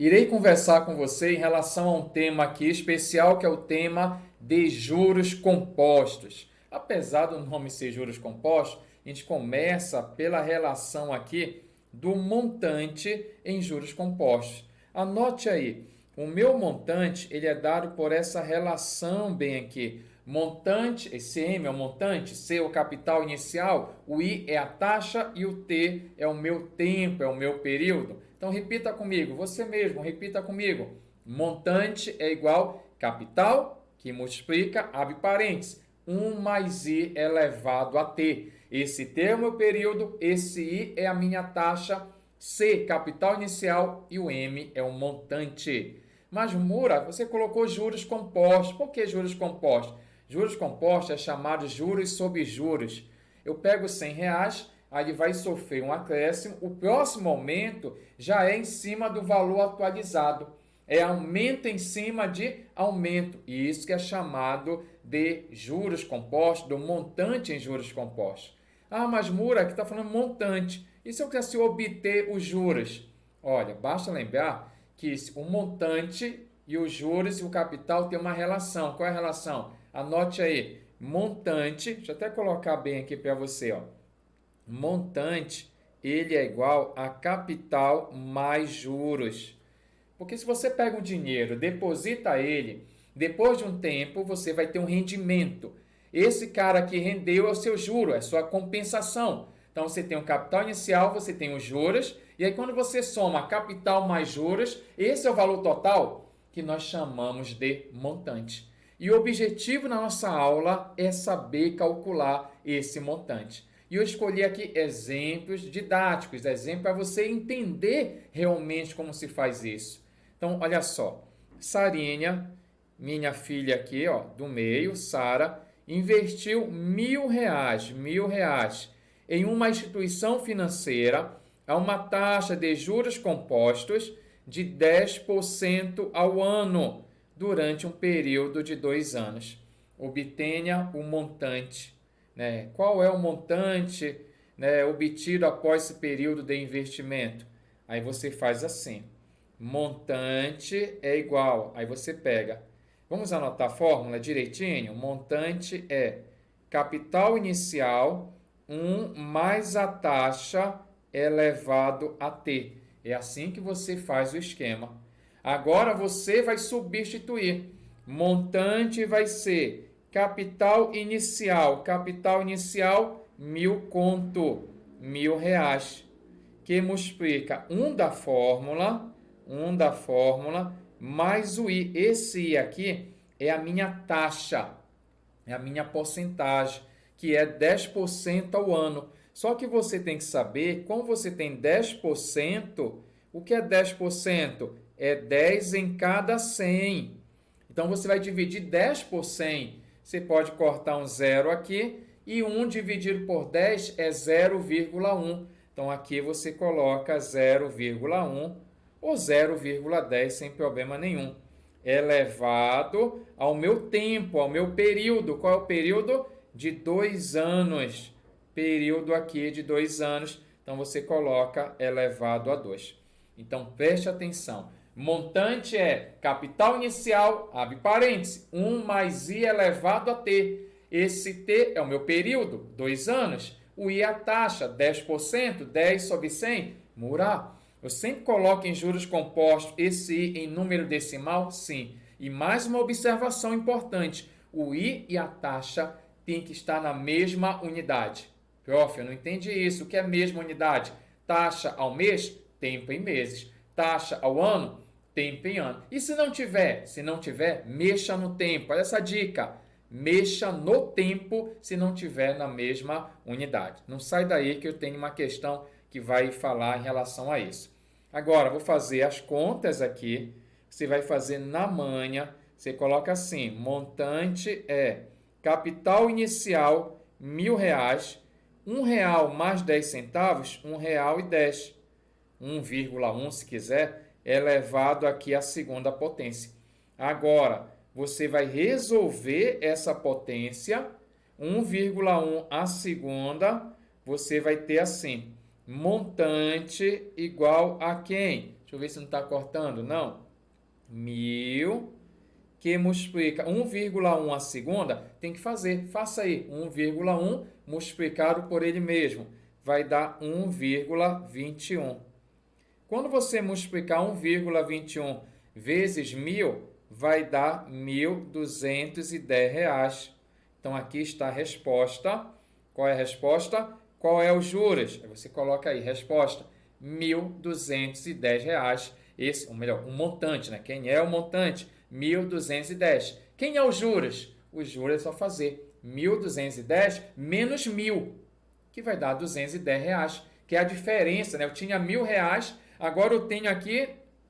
Irei conversar com você em relação a um tema aqui especial, que é o tema de juros compostos. Apesar do nome ser juros compostos, a gente começa pela relação aqui do montante em juros compostos. Anote aí, o meu montante ele é dado por essa relação bem aqui. Montante, esse M é o montante, C é o capital inicial, o I é a taxa e o T é o meu tempo, é o meu período. Então, repita comigo, você mesmo, repita comigo. Montante é igual capital, que multiplica, abre parênteses, 1 mais I elevado a T. Esse T é o meu período, esse I é a minha taxa, C, capital inicial e o M é o montante. Mas, Mura, você colocou juros compostos. Por que juros compostos? Juros compostos é chamado juros sobre juros. Eu pego R$ 100, aí ele vai sofrer um acréscimo. O próximo aumento já é em cima do valor atualizado. É aumento em cima de aumento. E isso que é chamado de juros compostos, do montante em juros compostos. Ah, mas Mura, aqui está falando montante. E se eu quisesse obter os juros? Olha, basta lembrar que o montante e os juros e o capital têm uma relação. Qual é a relação? Anote aí, montante, deixa eu até colocar bem aqui para você, ó. Montante, ele é igual a capital mais juros. Porque se você pega um dinheiro, deposita ele, depois de um tempo você vai ter um rendimento. Esse cara que rendeu é o seu juro, é a sua compensação. Então você tem o capital inicial, você tem os juros, e aí quando você soma capital mais juros, esse é o valor total que nós chamamos de montante. E o objetivo na nossa aula é saber calcular esse montante. E eu escolhi aqui exemplos didáticos, exemplos para você entender realmente como se faz isso. Então, olha só, Sarinha, minha filha aqui, ó, do meio, Sara, investiu R$ 1.000 em uma instituição financeira a uma taxa de juros compostos de 10% ao ano, durante um período de 2 anos. Obtenha o montante. Né? Qual é o montante, né, obtido após esse período de investimento? Aí você faz assim. Montante é igual. Aí você pega. Vamos anotar a fórmula direitinho? Montante é capital inicial 1 mais a taxa elevado a T. É assim que você faz o esquema. Agora você vai substituir. Montante vai ser capital inicial. Capital inicial, 1.000 conto, R$ 1.000. Que multiplica 1 da fórmula, mais o I. Esse I aqui é a minha taxa, é a minha porcentagem, que é 10% ao ano. Só que você tem que saber, como você tem 10%, o que é 10%? É 10 em cada 100. Então, você vai dividir 10 por 100. Você pode cortar um zero aqui. E 1 dividido por 10 é 0,1. Então, aqui você coloca 0,1 ou 0,10 sem problema nenhum. Elevado ao meu tempo, ao meu período. Qual é o período? De 2 anos. Período aqui de 2 anos. Então, você coloca elevado a 2. Então, preste atenção. Montante é capital inicial, abre parênteses, 1 mais I elevado a T. Esse T é o meu período, 2 anos. O I é a taxa, 10%, 10 sobre 100. Murá, eu sempre coloco em juros compostos esse I em número decimal? Sim. E mais uma observação importante. O I e a taxa têm que estar na mesma unidade. Prof, eu não entendi isso. O que é a mesma unidade? Taxa ao mês? Tempo em meses. Taxa ao ano? Tempo em ano. E se não tiver? Se não tiver, mexa no tempo. Olha essa dica. Mexa no tempo se não tiver na mesma unidade. Não sai daí que eu tenho uma questão que vai falar em relação a isso. Agora, vou fazer as contas aqui. Você vai fazer na manha. Você coloca assim, montante é capital inicial, R$ 1.000. R$ 1 mais 10 centavos, R$ 1,10. 1,1 se quiser, elevado aqui à segunda potência. Agora, você vai resolver essa potência, 1,1 à segunda, você vai ter assim, montante igual a quem? Deixa Deixa eu ver se não está cortando. Não. 1.000 que multiplica 1,1 a segunda, tem que fazer. Faça aí. 1,1 multiplicado por ele mesmo. Vai dar 1,21. Quando você multiplicar 1,21 vezes 1.000, vai dar R$ 1.210. Então, aqui está a resposta. Qual é a resposta? Qual é os juros? Você coloca aí, resposta, R$ 1.210. Esse, ou melhor, um montante, né? Quem é o montante? 1.210. Quem é os juros? Os juros é só fazer 1.210 menos 1.000, que vai dar R$ 210, que é a diferença, né? Eu tinha R$ 1.000, agora eu tenho aqui,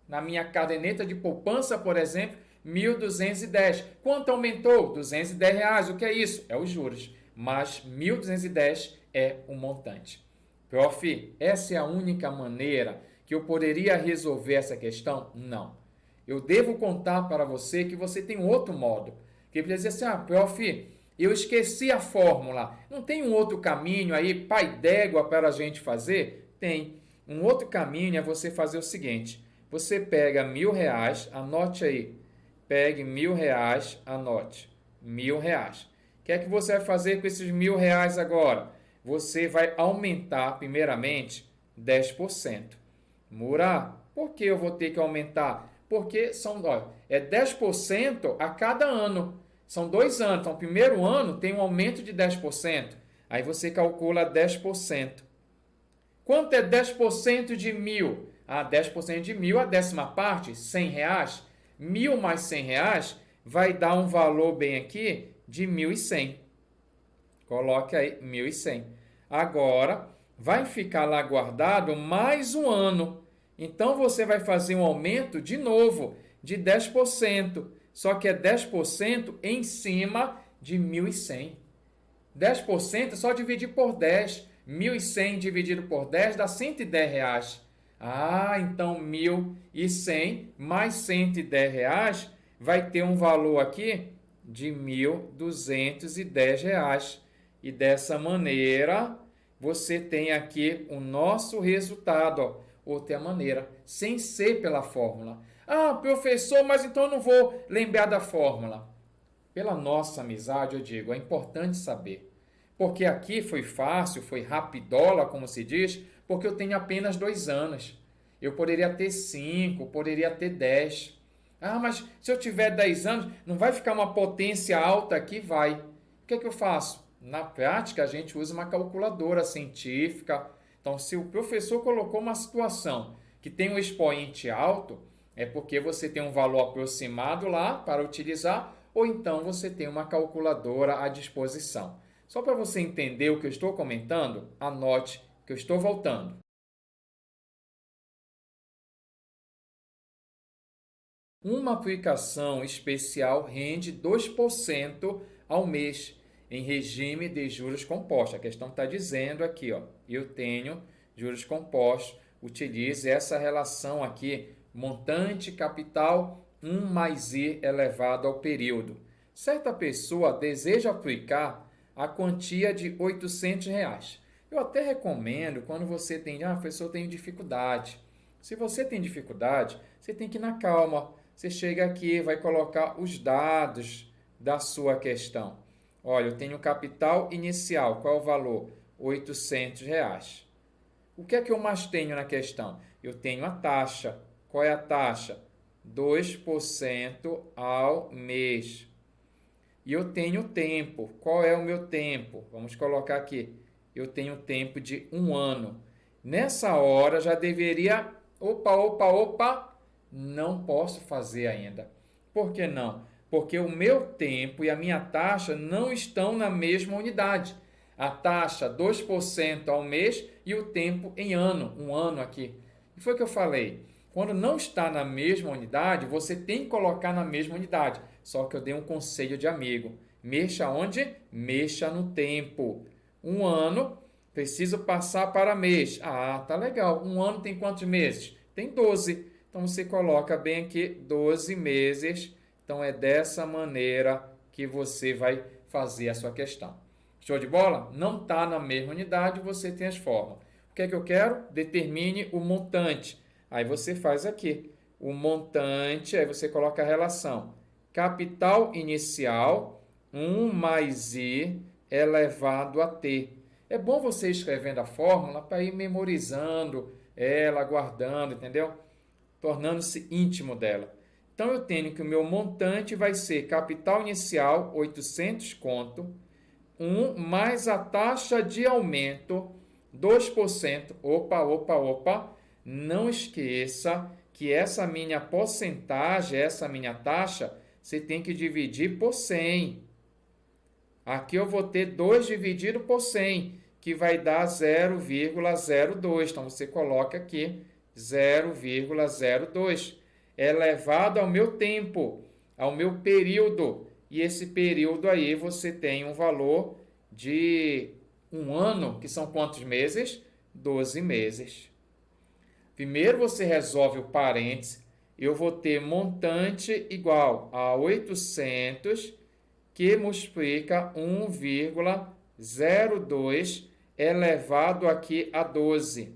na minha caderneta de poupança, por exemplo, 1.210. Quanto aumentou? R$ 210. O que é isso? É os juros. Mas 1.210 é o montante. Prof, essa é a única maneira que eu poderia resolver essa questão? Não. Eu devo contar para você que você tem um outro modo. Que precisa dizer assim, prof, eu esqueci a fórmula. Não tem um outro caminho aí, pai d'égua, para a gente fazer? Tem. Um outro caminho é você fazer o seguinte. Você pega R$ 1.000, anote aí. Pegue R$ 1.000, anote. R$ 1.000. O que é que você vai fazer com esses R$ 1.000 agora? Você vai aumentar, primeiramente, 10%. Mura, por que eu vou ter que aumentar? Porque são, é 10% a cada ano. São 2 anos. Então, primeiro ano tem um aumento de 10%. Aí você calcula 10%. Quanto é 10% de 1.000? 10% de 1.000, a décima parte, R$ 100. 1.000 mais R$ 100 vai dar um valor bem aqui de 1.100. Coloque aí 1.100. Agora, vai ficar lá guardado mais um ano. Então, você vai fazer um aumento de novo de 10%. Só que é 10% em cima de 1.100. 10% é só dividir por 10. 1.100 dividido por 10 dá R$ 110. Então 1.100 mais R$ 110 vai ter um valor aqui de R$ 1.210. E dessa maneira, você tem aqui o nosso resultado. Outra maneira, sem ser pela fórmula. Professor, mas então eu não vou lembrar da fórmula. Pela nossa amizade, eu digo, é importante saber. Porque aqui foi fácil, foi rapidola, como se diz, porque eu tenho apenas 2 anos. Eu poderia ter 5, poderia ter 10. Mas se eu tiver 10 anos, não vai ficar uma potência alta aqui? Vai. O que é que eu faço? Na prática, a gente usa uma calculadora científica. Então, se o professor colocou uma situação que tem um expoente alto, é porque você tem um valor aproximado lá para utilizar, ou então você tem uma calculadora à disposição. Só para você entender o que eu estou comentando, anote que eu estou voltando. Uma aplicação especial rende 2% ao mês em regime de juros compostos. A questão está dizendo aqui, eu tenho juros compostos, utilize essa relação aqui, montante capital 1 mais I elevado ao período. Certa pessoa deseja aplicar a quantia de R$ 800. Eu até recomendo quando você tem, professor, eu tenho dificuldade. Se você tem dificuldade, você tem que ir na calma. Você chega aqui, vai colocar os dados da sua questão. Olha, eu tenho capital inicial, qual é o valor? R$ 800. O que é que eu mais tenho na questão? Eu tenho a taxa. Qual é a taxa? 2% ao mês. E eu tenho tempo. Qual é o meu tempo? Vamos colocar aqui. Eu tenho tempo de 1 ano. Nessa hora já deveria... Opa! Não posso fazer ainda. Por que não? Porque o meu tempo e a minha taxa não estão na mesma unidade. A taxa 2% ao mês e o tempo em ano, 1 ano aqui. E foi o que eu falei. Quando não está na mesma unidade, você tem que colocar na mesma unidade. Só que eu dei um conselho de amigo. Mexa onde? Mexa no tempo. 1 ano, preciso passar para mês. Tá legal. 1 ano tem quantos meses? Tem 12. Então, você coloca bem aqui 12 meses. Então, é dessa maneira que você vai fazer a sua questão. Show de bola? Não está na mesma unidade, você tem as fórmulas. O que é que eu quero? Determine o montante. Aí você faz aqui o montante, aí você coloca a relação. Capital inicial, 1 mais I elevado a T. É bom você ir escrevendo a fórmula para ir memorizando ela, guardando, entendeu? Tornando-se íntimo dela. Então, eu tenho que o meu montante vai ser capital inicial, 800 conto, 1 mais a taxa de aumento, 2%. Opa. Não esqueça que essa minha porcentagem, essa minha taxa, você tem que dividir por 100. Aqui eu vou ter 2 dividido por 100, que vai dar 0,02. Então, você coloca aqui 0,02. Elevado ao meu tempo, ao meu período. E esse período aí você tem um valor de 1 ano, que são quantos meses? 12 meses. Primeiro você resolve o parêntese. Eu vou ter montante igual a 800, que multiplica 1,02 elevado aqui a 12.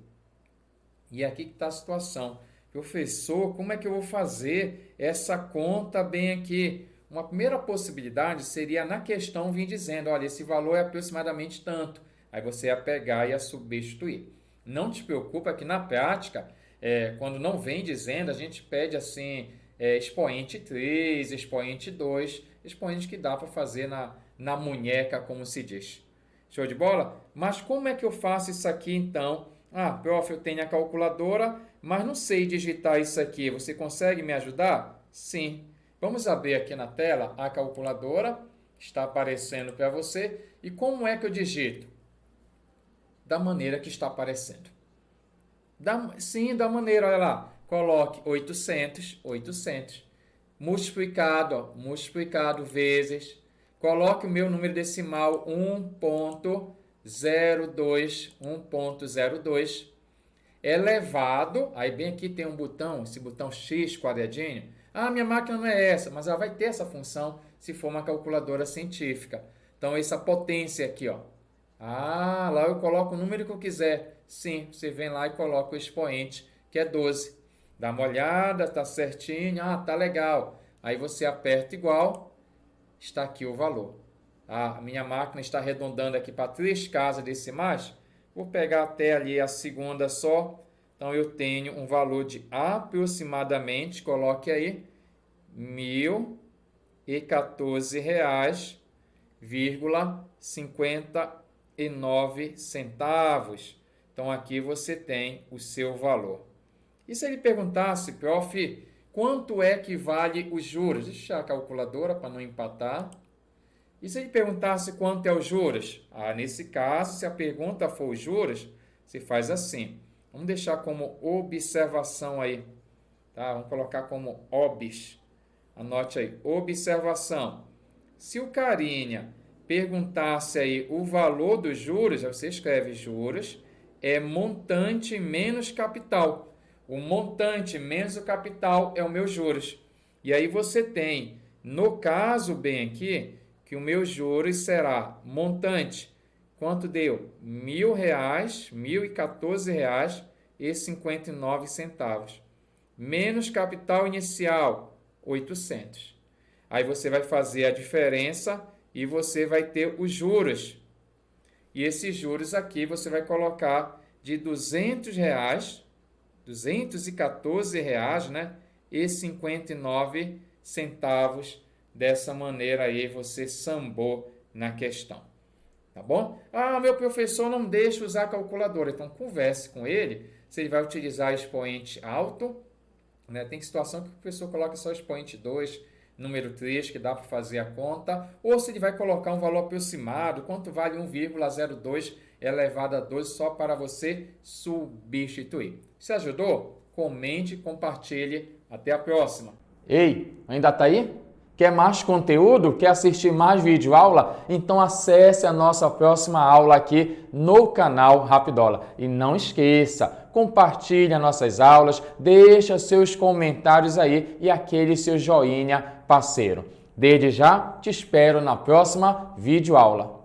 E aqui que está a situação. Professor, como é que eu vou fazer essa conta bem aqui? Uma primeira possibilidade seria na questão vir dizendo, olha, esse valor é aproximadamente tanto. Aí você ia pegar e ia substituir. Não te preocupa que na prática, quando não vem dizendo, a gente pede assim, expoente 3, expoente 2, expoente que dá para fazer na munheca, como se diz. Show de bola? Mas como é que eu faço isso aqui então? Ah, prof, eu tenho a calculadora, mas não sei digitar isso aqui. Você consegue me ajudar? Sim. Vamos abrir aqui na tela a calculadora. Está aparecendo para você. E como é que eu digito? Da maneira que está aparecendo. Sim, da maneira, olha lá. Coloque 800. Multiplicado vezes. Coloque o meu número decimal 1.02. Elevado, aí bem aqui tem um botão, esse botão X quadradinho. Ah, minha máquina não é essa, mas ela vai ter essa função se for uma calculadora científica. Então, essa potência aqui, ó. Ah, lá eu coloco o número que eu quiser. Sim, você vem lá e coloca o expoente, que é 12. Dá uma olhada, tá certinho. Ah, tá legal. Aí você aperta igual, está aqui o valor. Ah, a minha máquina está arredondando aqui para 3 casas decimais. Vou pegar até ali a segunda só. Então, eu tenho um valor de aproximadamente, coloque aí, R$ 1.014,59. Então, aqui você tem o seu valor. E se ele perguntasse, prof, quanto é que vale os juros? Deixa a calculadora para não empatar. E se ele perguntasse quanto é os juros? Ah, nesse caso, se a pergunta for os juros, você faz assim. Vamos deixar como observação aí. Tá? Vamos colocar como obs. Anote aí, observação. Se o carinha perguntasse aí o valor dos juros, aí você escreve juros, é montante menos capital. O montante menos o capital é o meu juros. E aí você tem, no caso bem aqui, que o meu juros será montante. Quanto deu? R$ 1.014,59. Menos capital inicial, 800. Aí você vai fazer a diferença e você vai ter os juros. E esses juros aqui você vai colocar de R$ 214, né? E 59 centavos. Dessa maneira aí você sambou na questão. Tá bom? Ah, meu professor não deixa usar a calculadora. Então, converse com ele se ele vai utilizar expoente alto. Né? Tem situação que o professor coloca só expoente 2, número 3, que dá para fazer a conta. Ou se ele vai colocar um valor aproximado, quanto vale 1,02 elevado a 12, só para você substituir. Se ajudou? Comente e compartilhe. Até a próxima. Ei, ainda tá aí? Quer mais conteúdo? Quer assistir mais vídeo aula? Então acesse a nossa próxima aula aqui no canal Rapidola. E não esqueça, compartilhe as nossas aulas, deixa seus comentários aí e aquele seu joinha parceiro. Desde já, te espero na próxima vídeo aula.